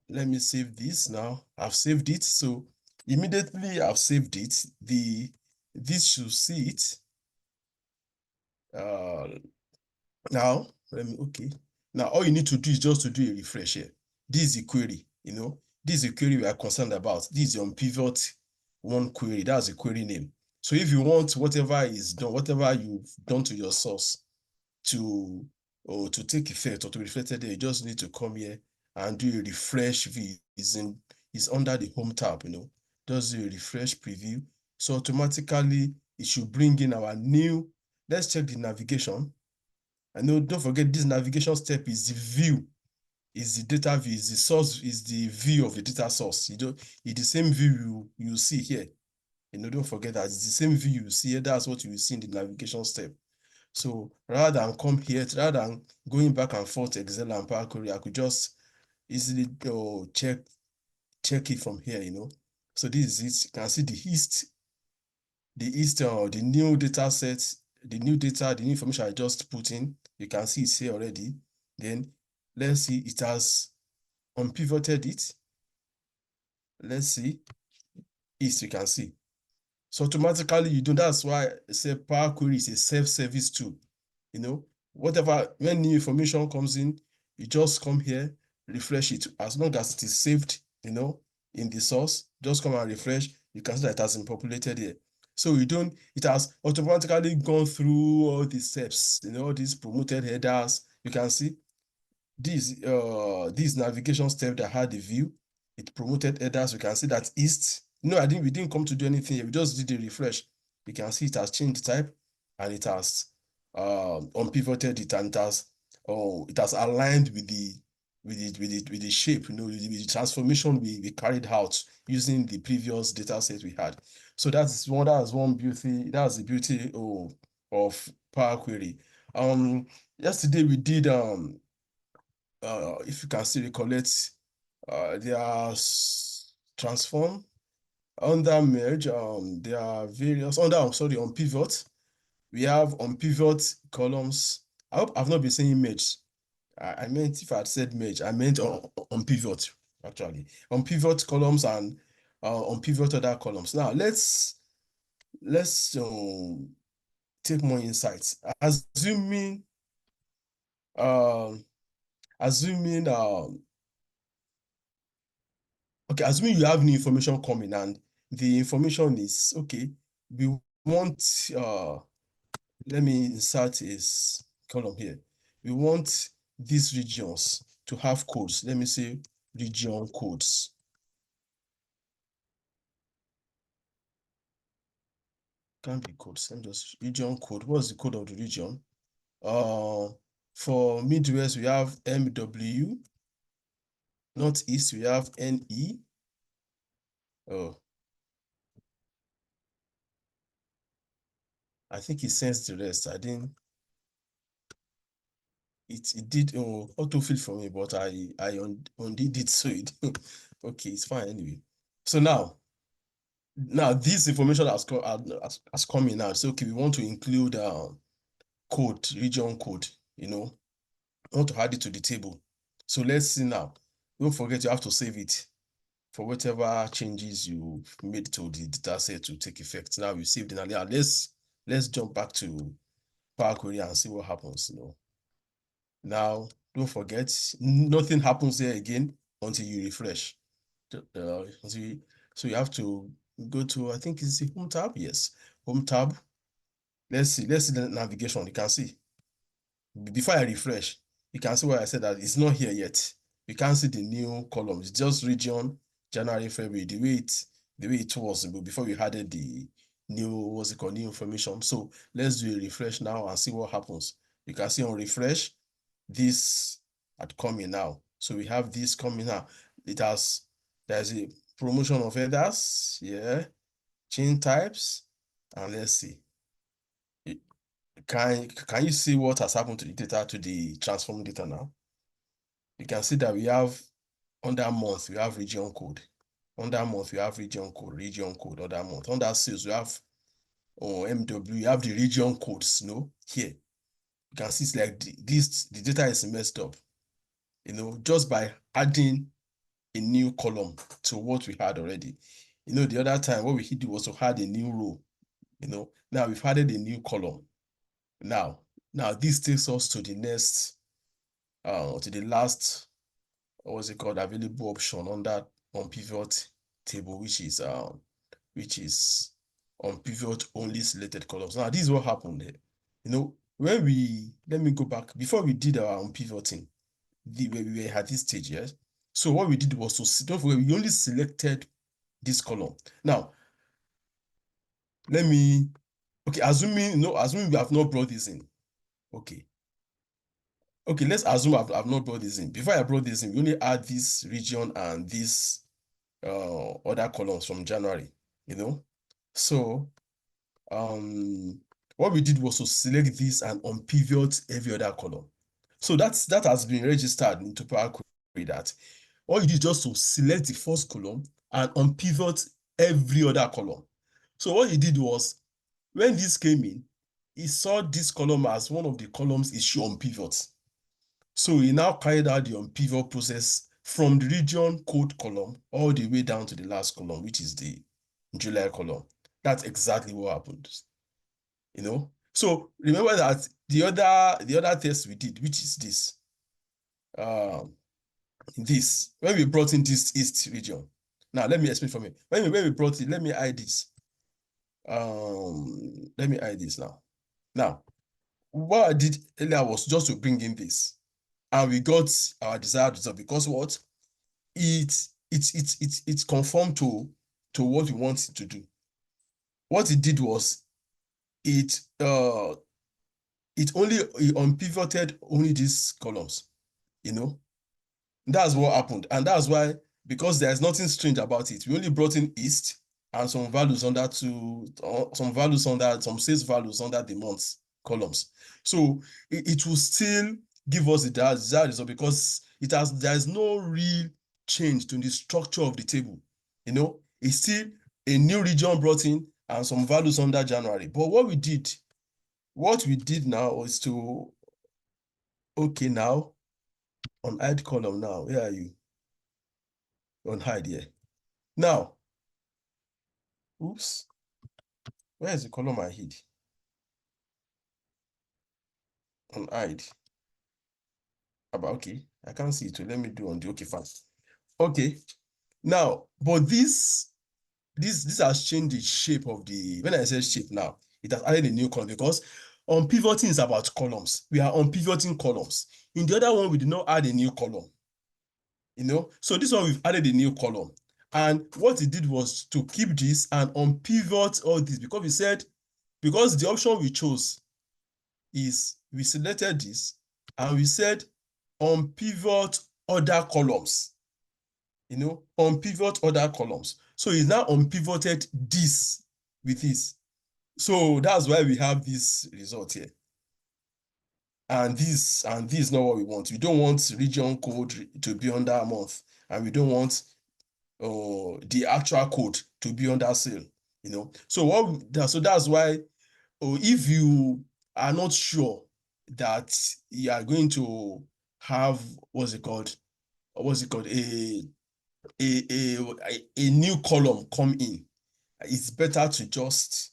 let me save this now. I've saved it. So immediately I've saved it. This should see it. Now, okay. Now all you need to do is just to do a refresh here. This is the query, this is a query we are concerned about. This is the Unpivot one query. That's the query name. So if you want whatever is done, whatever you've done to your source to take effect or to be reflected there, you just need to come here and do a refresh view. Is under the home tab, just do a refresh preview. So automatically it should bring in our new. Let's check the navigation. And don't forget, this navigation step is the view, is the data view, is the source, is the view of the data source. It's the same view you see here. Don't forget that it's the same view you see here. That's what you will see in the navigation step. So rather than come here, rather than going back and forth Excel and Power Query, I could just easily check it from here. So this is it. You can see the new data set, the new information I just put in. You can see it's here already. Then let's see, it has unpivoted it. Let's see. You can see. So automatically that's why I say Power Query is a self-service tool. Whatever, when new information comes in, you just come here, refresh it. As long as it is saved, in the source, just come and refresh. You can see that it has been populated here. So it has automatically gone through all the steps, all these promoted headers. You can see this navigation step that had the view. It promoted headers. You can see that east. We didn't come to do anything here. We just did a refresh. You can see it has changed type and it has unpivoted it, and it has aligned with the shape, with the transformation we carried out using the previous data set we had. So that's one beauty. That's the beauty of Power Query. Yesterday we did if you can still recollect, there are transform under merge. There are various on pivot. We have on pivot columns. I hope I've not been saying merge. I meant, if I had said merge, I meant on pivot, actually. On pivot columns and on pivot other columns. Now let's take more insights. Assuming you have new information coming and the information is okay. We want let me insert this column here. We want these regions to have codes. Let me say region codes. Can't be codes. Let me just region code. What's the code of the region? For Midwest, we have MW. Northeast, we have NE. Oh, I think it sends the rest. I didn't. It did autofill for me, but I undid it, so it okay, it's fine anyway. So now this information has come in now. So okay, we want to include code, region code, I want to add it to the table. So let's see now. Don't forget, you have to save it for whatever changes you made to the data set to take effect. Now you saved it. Now let's jump back to Power Query and see what happens. Now, don't forget, nothing happens here again until you refresh. So you have to go to, I think it's the home tab. Yes, home tab. Let's see the navigation. You can see before I refresh, you can see where I said that it's not here yet. You can't see the new column. It's just region, January, February, the way it was before we added the new, new information. So let's do a refresh now and see what happens. You can see on refresh, this had come in now. So we have this coming now. There's a promotion of headers, yeah, chain types, and let's see. Can you see what has happened to the data, to the transform data now? You can see that we have under month, we have region code. Under month, we have region code, under month. Under sales, we have MW, we have the region codes, here. You can see it's like the data is messed up. just by adding a new column to what we had already. The other time what we did was to add a new row. Now we've added a new column. Now this takes us to the next, to the last, what's it called, available option under Unpivot table, which is Unpivot only selected columns. Now this is what happened here. When let me go back before we did our unpivoting, where we were at this stage, yes. So what we did was don't forget, we only selected this column. Now assuming we have not brought this in. Okay, let's assume I've not brought this in. Before I brought this in, we only add this region and this other columns from January. So what we did was to select this and unpivot every other column. So that has been registered into Power Query, that all you did is just to select the first column and unpivot every other column. So what he did was, when this came in, he saw this column as one of the columns it should unpivot. So he now carried out the unpivot process from the region code column all the way down to the last column, which is the July column. That's exactly what happened. So remember that the other test we did, which is this, when we brought in this east region. Now let me explain for me. When we brought it, let me hide this. Let me hide this now. Now, what I did earlier was just to bring in this, and we got our desired result, because what? It conformed to what we wanted to do. What it did was it unpivoted only these columns. That's what happened, and that's why, because there's nothing strange about it, we only brought in east and some values under some sales values under the months columns. So it will still give us the desired result, because there's no real change to the structure of the table. It's still a new region brought in and some values under January. But what we did now is to, now on hide column. Now where are you? On hide here. Now, oops, where is the column I hid? On hide. Okay, I can't see it, so let me do on the fine. Okay, now, but this has changed the shape of the, when I say shape now, it has added a new column, because unpivoting is about columns. We are unpivoting columns. In the other one, we did not add a new column. So this one, we've added a new column. And what it did was to keep this and unpivot all this, because the option we chose is, we selected this and we said unpivot other columns. Unpivot other columns. So it's now unpivoted this with this. So that's why we have this result here. And this is not what we want. We don't want region code to be under a month, and we don't want the actual code to be under sale. So that's why, if you are not sure that you are going to have a new column come in, it's better to just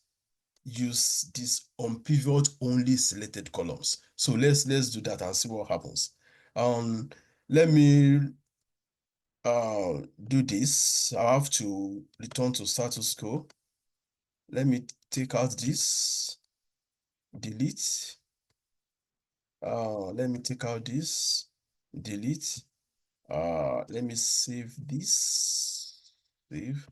use this unpivot only selected columns. So let's do that and see what happens. Let me do this. I have to return to status quo. Let me take out this, delete. Let me take out this, delete. Let me save this. Save.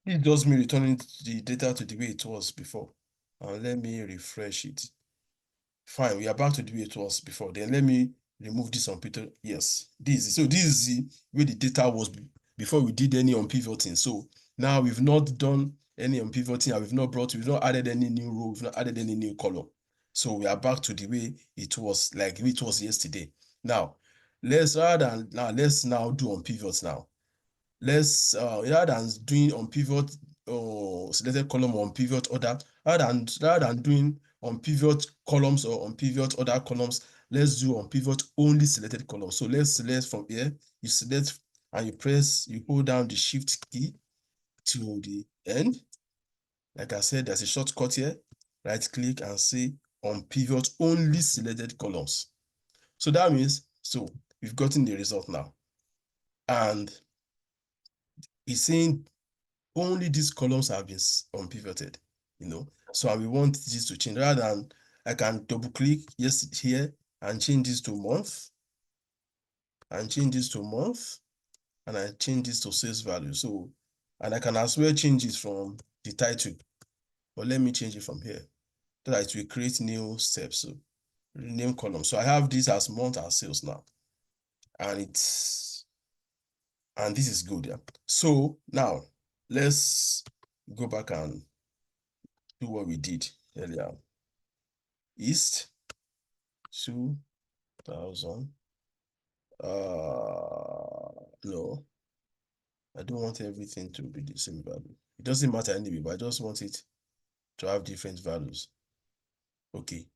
It does me returning the data to the way it was before. Let me refresh it. Fine, we are back to the way it was before. Then let me remove this unpivoted. Yes, this is the way the data was before we did any unpivoting. So now we've not done any unpivoting, and we've not added any new row, we've not added any new column. So we are back to the way it was, like it was yesterday. Now, let's now do unpivots now. Let's rather than doing unpivot or selected column or unpivot other, rather than doing unpivot columns or unpivot other columns, let's do on pivot only selected column. So let's select from here. You select and you hold down the shift key to the end. Like I said, there's a shortcut here. Right click and say on pivot only selected columns. So that means, so we've gotten the result now. And it's saying only these columns have been unpivoted, So we want this to change rather than I can double click here and change this to month and change this to month and I change this to sales value. So, and I can as well change it from the title, but let me change it from here so that it will create new steps. So rename column. So I have this as month and sales now, and this is good. Yeah. So now let's go back and do what we did earlier. East 2000. No, I don't want everything to be the same value. It doesn't matter anyway, but I just want it to have different values. Okay.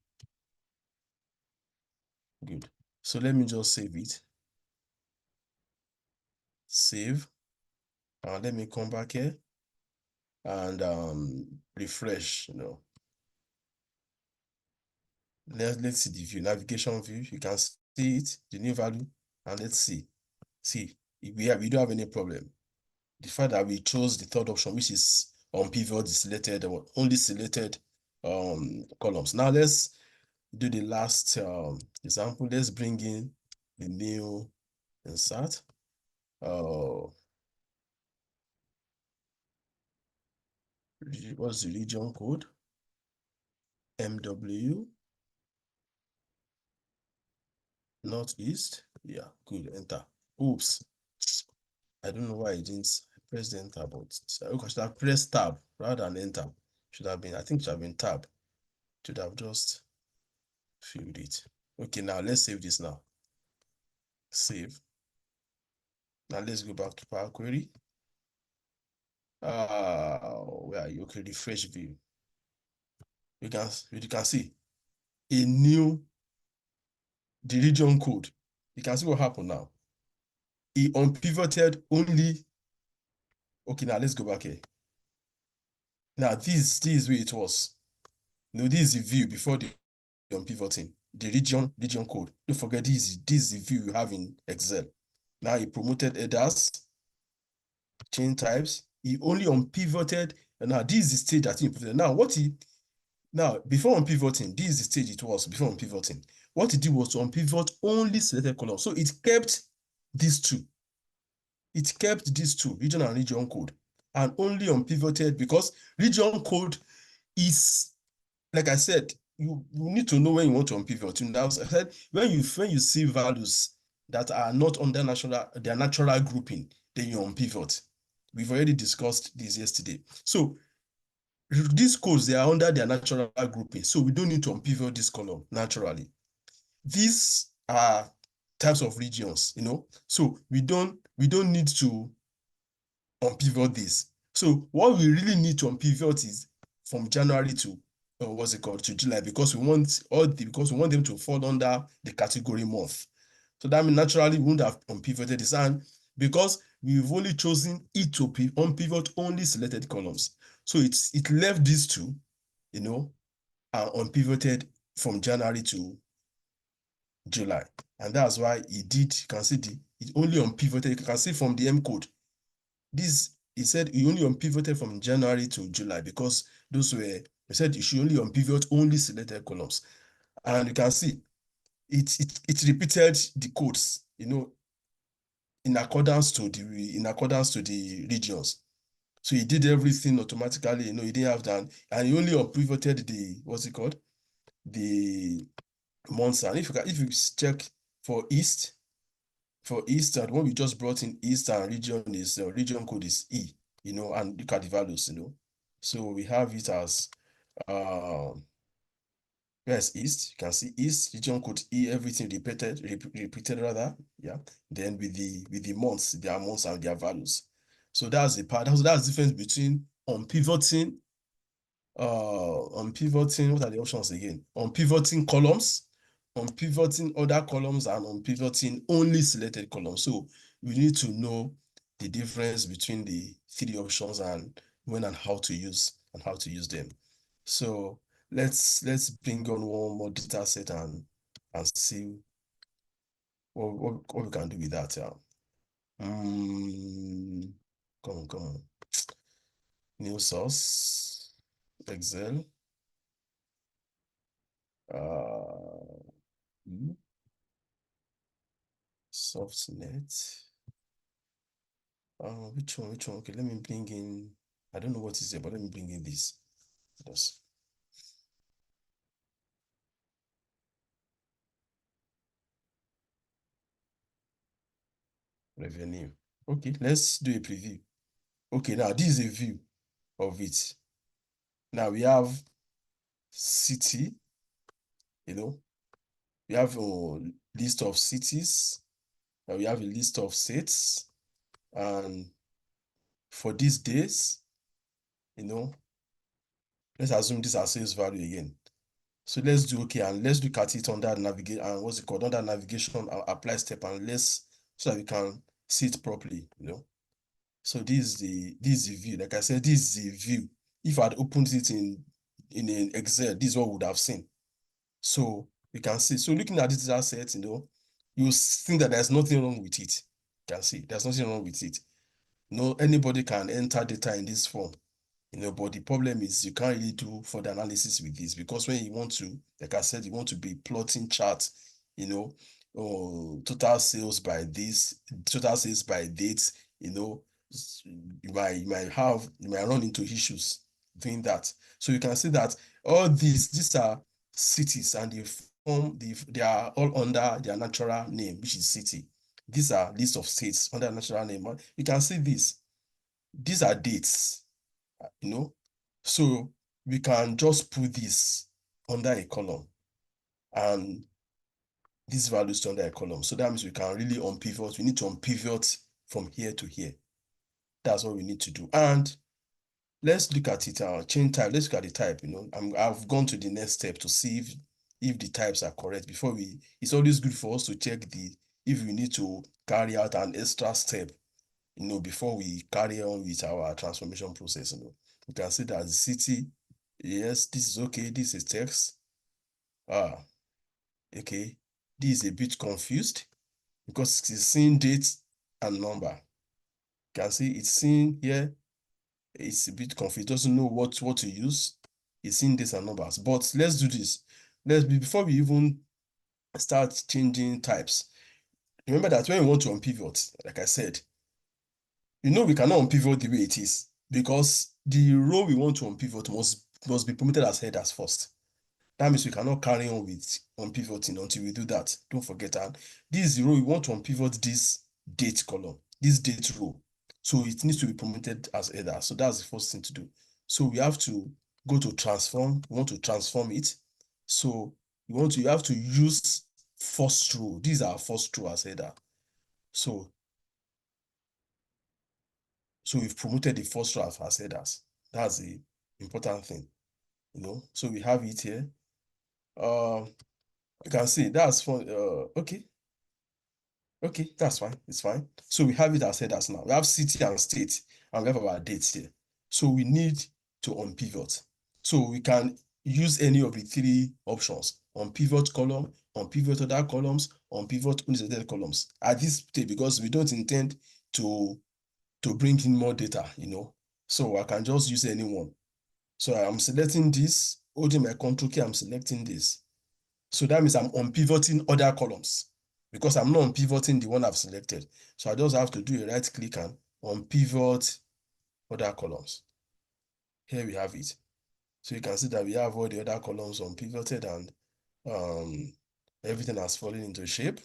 Good. So let me just save it. Save. And let me come back here and refresh, Let's see the view, navigation view. You can see it, the new value, and let's see. See, we don't have any problem. The fact that we chose the third option, which is on pivot, selected, only selected columns. Now let's do the last example. Let's bring in the new insert. What's the region code? MW. Northeast. Yeah, good. Enter. Oops. I don't know why I didn't press the enter, but I should have pressed tab rather than enter. Should have been, I think it should have been tab. Should have just filled it. Okay, now let's save this now. Save. Now let's go back to Power Query. Where are you? Okay, refresh view. You can see a new the region code. You can see what happened now. It unpivoted only. Okay, now let's go back here. Now this is where it was. This is the view before the unpivoting. The region code. Don't forget this is the view you have in Excel. Now he promoted headers, chain types. He only unpivoted, and now this is the stage that he pivoted. Now before unpivoting, this is the stage it was before unpivoting. What he did was to unpivot only selected columns. So it kept these two. It kept these two, region and region code, and only unpivoted because region code is, like I said, you need to know when you want to unpivot. Now, I said when you see values that are not under their natural grouping, then you unpivot. We've already discussed this yesterday. So these codes, they are under their natural grouping, so we don't need to unpivot this column naturally. These are types of regions, so we don't need to unpivot this. So what we really need to unpivot is from January to to July, because we want them to fall under the category month. So that means naturally we wouldn't have unpivoted this, and because we've only chosen it to unpivot only selected columns. So it left these two, unpivoted from January to July. And that's why you can see it only unpivoted. You can see from the M code. He said he only unpivoted from January to July because he said you should only unpivot only selected columns. And you can see it repeated the codes, in accordance to the regions. So he did everything automatically, he didn't have that, and he only unpivoted the months. And if you check for East, and when we just brought in East and region is region code is E, and look at the values, So we have it as where's East? You can see East, region code E, everything repeated rather, yeah. Then with the months, their months and their values. So that's the part. That's the difference between unpivoting. What are the options again? Unpivoting columns unpivoting other columns and unpivoting only selected columns. So we need to know the difference between the three options and when and how to use them. So let's bring on one more data set and see what we can do with that. Come on. New source, Excel. Softnet. Which one? Okay, let me bring in. I don't know what is there, but let me bring in this. Yes. Revenue. Okay, let's do a preview. Okay, now this is a view of it. Now we have city, we have a list of cities, and we have a list of states, and for these days, let's assume these are sales value again. So let's do okay, and let's look at it under navigate and what's it called under navigation apply step, and so that we can see it properly. So this is the view. Like I said, this is the view. If I had opened it in an Excel, this is what we would have seen. So you can see. So looking at this data set, you think that there's nothing wrong with it. You can see there's nothing wrong with it. Anybody can enter data in this form. But the problem is you can't really do further analysis with this, because when you want to, like I said, you want to be plotting charts, total sales by this, total sales by dates, you might run into issues doing that. So you can see that all these are cities, and they are all under their natural name, which is city. These are list of states under natural name. You can see this. These are dates. So we can just put this under a column, and these values under a column. So that means we can really unpivot. We need to unpivot from here to here. That's what we need to do. And let's look at it, chain type. Let's look at the type. I've gone to the next step to see if the types are correct before it's always good for us to check if we need to carry out an extra step, before we carry on with our transformation process. We can see that the city, yes, this is okay. This is text. Okay. This is a bit confused because it's seeing date and number. You can see it's seeing here. It's a bit confused. Doesn't know what to use. It's seeing dates and numbers. But let's do this. Before we even start changing types, remember that when we want to unpivot, like I said, we cannot unpivot the way it is, because the row we want to unpivot must be promoted as headers first. That means we cannot carry on with unpivoting until we do that. Don't forget that. This is the row we want to unpivot, this date column, this date row. So it needs to be promoted as header. So that's the first thing to do. So we have to go to transform. We want to transform it. So you have to use first row. These are first row as header. So we've promoted the first row as headers. That's the important thing. So we have it here. You can see that's fun. Okay, that's fine. It's fine. So we have it as headers now. We have city and state, and we have our dates here. So we need to unpivot. So we can use any of the three options: unpivot column, unpivot other columns, unpivot unselected columns. At this stage, because we don't intend to bring in more data, So I can just use any one. So I'm selecting this, holding my control key, I'm selecting this. So that means I'm unpivoting other columns, because I'm not unpivoting the one I've selected. So I just have to do a right click and unpivot other columns. Here we have it. So you can see that we have all the other columns unpivoted, and everything has fallen into shape.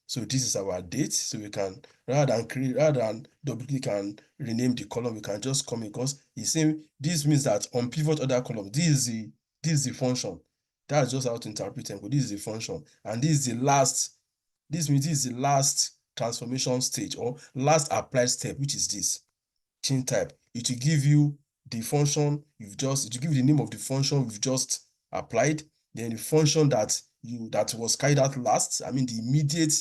So this is our date. So we can, rather than double click and rename the column, we can just come, because this means that unpivot other column. This is the function. That's just how to interpret them. But this is the function, and this is the last. This means this is the last transformation stage or last applied step, which is this change type. It will give you the function it will give you the name of the function we've just applied, then the function that that was carried out last, I mean the immediate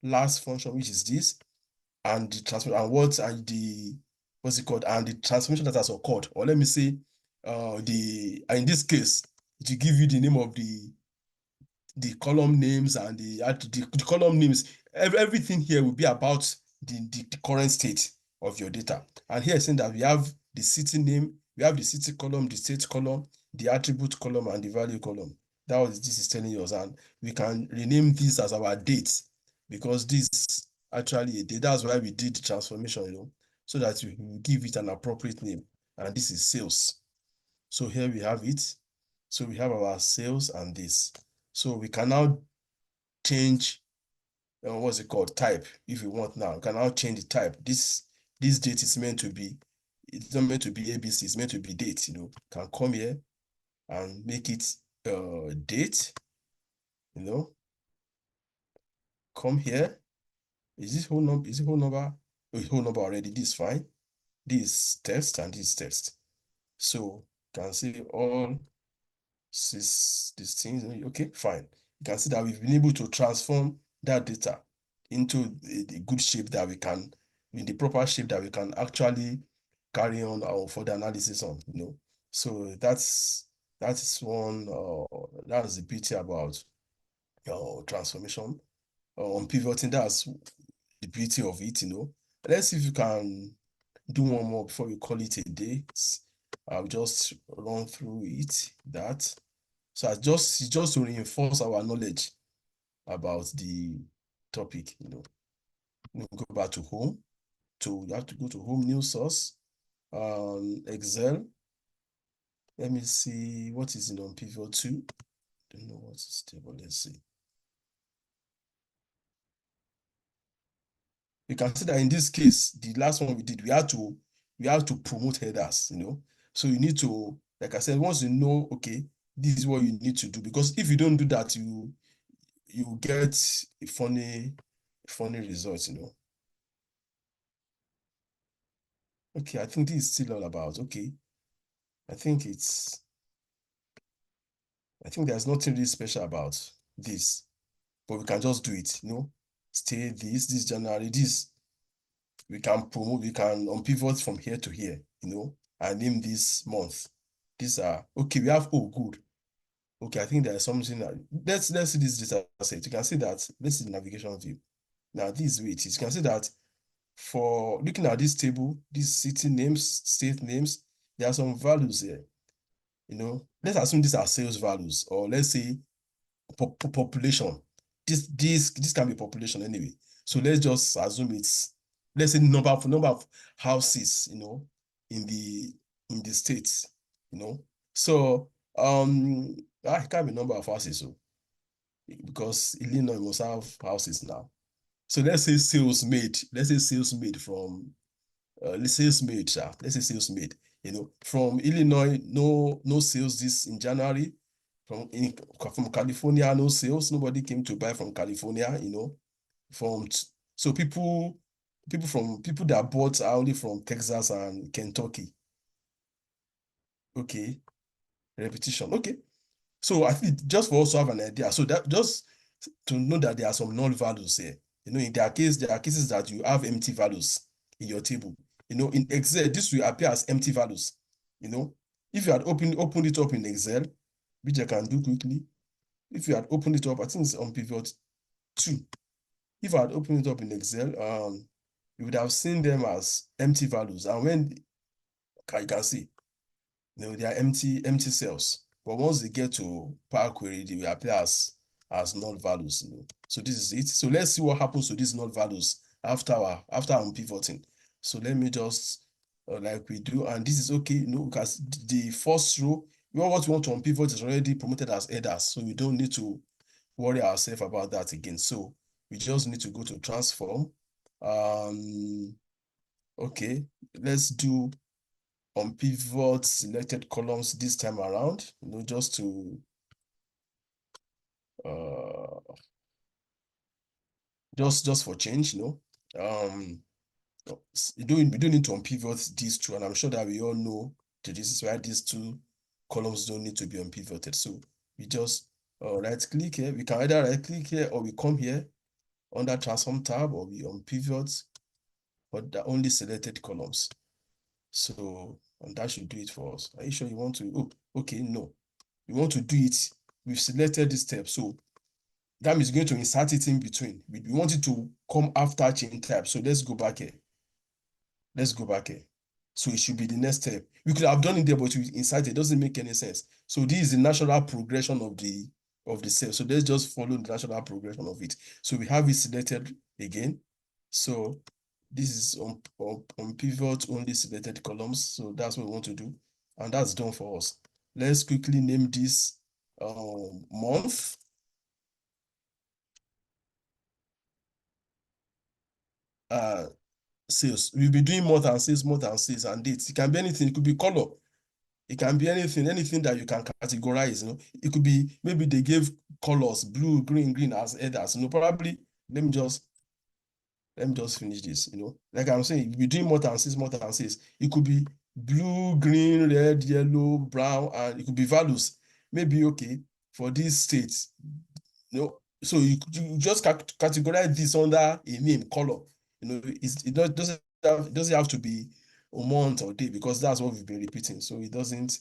last function, which is this, and the transformation and what and the what's it called, and the transformation that has occurred, or let me say in this case it will give you the name of the column names and the column names. Everything here will be about the current state of your data. And here saying that we have the city name, we have the city column, the state column, the attribute column, and the value column. That was this is telling us, and we can rename this as our date, because this actually a date. That's why we did the transformation, so that we will give it an appropriate name. And this is sales. So here we have it. So we have our sales and this. So we can now change what's it called, type, if we want. Now we can now change the type. This date is meant to be, it's not meant to be ABC, it's meant to be date. Can come here and make it date. Come here. Is this whole number? Is it whole number? Oh, whole number already. This is fine. This is text and this is text. So you can see all these things. Okay, fine. You can see that we've been able to transform that data into the good shape that we can, in the proper shape that we can actually carry on our further analysis on. So that's one. That's the beauty about transformation on pivoting. That's the beauty of it. Let's see if you can do one more before we call it a day. I'll just run through it. So it's just to reinforce our knowledge about the topic. We go back to home. You have to go to home, new source, Excel. Let me see what is in Unpivot 2. Don't know what is table. Let's see. You can see that in this case, the last one we did, we have to promote headers. So you need to, like I said, once you know, okay, this is what you need to do, because if you don't do that, you get a funny result. Okay, I think this is still all about, okay. I think there's nothing really special about this, but we can just do it. Stay this January, this we can promote, we can unpivot from here to here, and name this month. These are okay. We have, oh good. Okay, I think there's something that let's see this data set. You can see that this is the navigation view. Now this is where it is. You can see that for looking at this table, these city names, state names, there are some values here. Let's assume these are sales values, or let's say population. This can be population anyway. So let's just assume it's, let's say number of houses, in the states, So it can't be number of houses, so because Illinois must have houses now. So let's say sales made. Let's say sales made from sales made. Let's say sales made. From Illinois, no sales this in January. From California, no sales. Nobody came to buy from California. So people that bought are only from Texas and Kentucky. Okay, repetition. Okay, so I think just for us to have an idea, so that just to know that there are some null values here. In their case, there are cases that you have empty values in your table. In Excel, this will appear as empty values. If you had opened it up in Excel, which I can do quickly. If you had opened it up, I think it's on pivot 2. If I had opened it up in Excel, you would have seen them as empty values. And when you can see, they are empty cells. But once they get to Power Query, they will appear as null values. So this is it. So let's see what happens to these null values after I'm pivoting. So let me just like we do, and this is okay, because the first row, what we want to unpivot is already promoted as headers, so we don't need to worry ourselves about that again. So we just need to go to transform. Okay, let's do unpivot selected columns this time around, just to just for change. You don't need to unpivot these two, and I'm sure that we all know that this is why these two columns don't need to be unpivoted. So we just right click here. We can either right click here or we come here under transform tab or we on pivot for the only selected columns. So, and that should do it for us. Are you sure you want to? Oh, okay, no. We want to do it. We've selected this step. So that means going to insert it in between. We want it to come after change type. So let's go back here. Let's go back here. So it should be the next step. We could have done it there, but we insert it doesn't make any sense. So this is the natural progression of the cell. So let's just follow the natural progression of it. So we have it selected again. So this is on pivot only selected columns. So that's what we want to do. And that's done for us. Let's quickly name this month. Sales. We'll be doing more than sales and dates. It can be anything. It could be color. It can be anything that you can categorize. It could be maybe they gave colors blue, green as headers. Probably let me just finish this. Like I'm saying, we're doing more than sales. It could be blue, green, red, yellow, brown, and it could be values. Maybe okay for this state. So you just categorize this under a name, color. It doesn't have to be a month or day because that's what we've been repeating. So it doesn't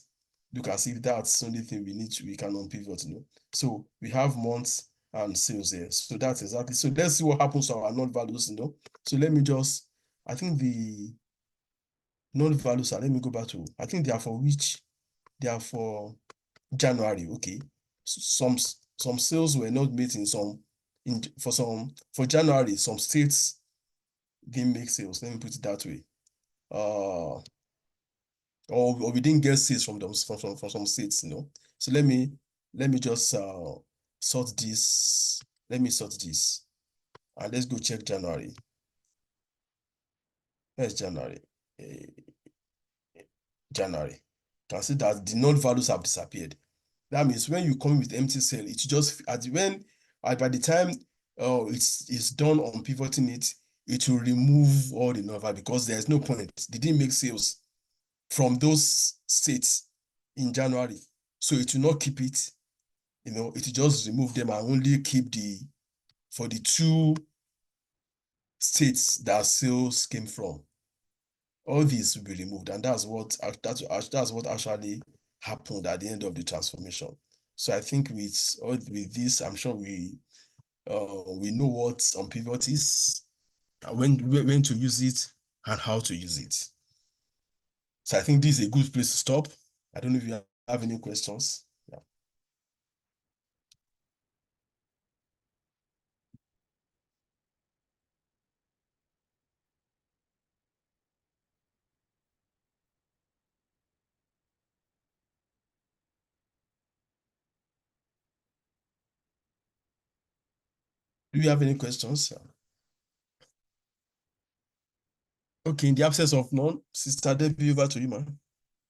look as if that's the only thing we can unpivot. So we have months and sales here. So that's exactly. So let's see what happens to our non-values. So let me just. I think the non-values are. Let me go back to. I think they are for which. They are for January. Okay. Some sales were not made for January. Some states didn't make sales. Let me put it that way. Or we didn't get sales from them from some states. So let me just sort this. Let me sort this, and let's go check January. Where's January? January. You can see that the null values have disappeared. That means when you come with empty cell, it's just by the time it's done on pivoting it, it will remove all the null value because there's no point. They didn't make sales from those states in January. So it will not keep it, it will just remove them and only keep for the two states that sales came from. All these will be removed, and that's what actually happened at the end of the transformation. So I think with this, I'm sure we know what Unpivot is, when to use it, and how to use it. So I think this is a good place to stop. I don't know if you have any questions. Yeah. Do you have any questions? Okay, in the absence of none, Sister Debbie, over to you, man.